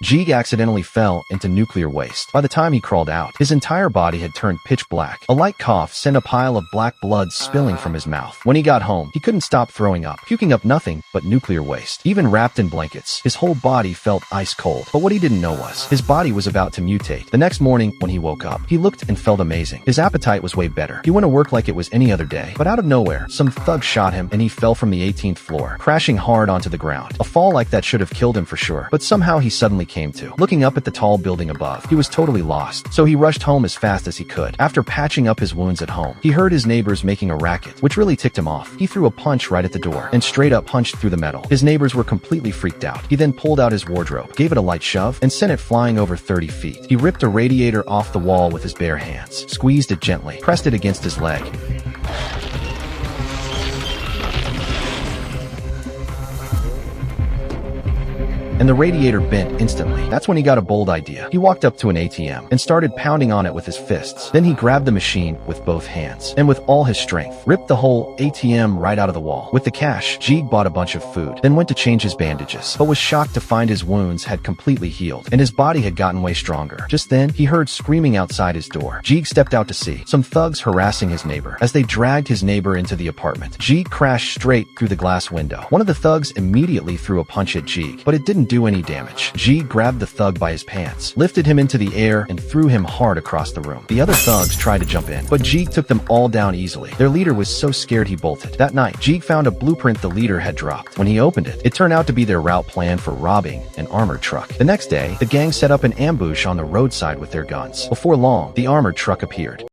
Jeeg accidentally fell into nuclear waste. By the time he crawled out, his entire body had turned pitch black. A light cough sent a pile of black blood spilling from his mouth. When he got home, he couldn't stop throwing up, puking up nothing but nuclear waste. Even wrapped in blankets, his whole body felt ice cold. But what he didn't know was, his body was about to mutate. The next morning, when he woke up, he looked and felt amazing. His appetite was way better. He went to work like it was any other day. But out of nowhere, some thug shot him and he fell from the 18th floor, crashing hard onto the ground. A fall like that should have killed him for sure. But somehow he suddenly came to. Looking up at the tall building above, he was totally lost. So he rushed home as fast as he could. After patching up his wounds at home, he heard his neighbors making a racket, which really ticked him off. He threw a punch right at the door and straight up punched through the metal. His neighbors were completely freaked out. He then pulled out his wardrobe, gave it a light shove, and sent it flying over 30 feet. He ripped a radiator off the wall with his bare hands, squeezed it gently, pressed it against his leg, and the radiator bent instantly. That's when he got a bold idea. He walked up to an ATM and started pounding on it with his fists. Then he grabbed the machine with both hands and with all his strength, ripped the whole ATM right out of the wall. With the cash, Jeeg bought a bunch of food, then went to change his bandages, but was shocked to find his wounds had completely healed and his body had gotten way stronger. Just then, he heard screaming outside his door. Jeeg stepped out to see some thugs harassing his neighbor. As they dragged his neighbor into the apartment, Jeeg crashed straight through the glass window. One of the thugs immediately threw a punch at Jeeg, but it didn't do any damage. Jeeg grabbed the thug by his pants, lifted him into the air, and threw him hard across the room. The other thugs tried to jump in, but Jeeg took them all down easily. Their leader was so scared he bolted. That night, Jeeg found a blueprint the leader had dropped. When he opened it, it turned out to be their route plan for robbing an armored truck. The next day, the gang set up an ambush on the roadside with their guns. Before long, the armored truck appeared.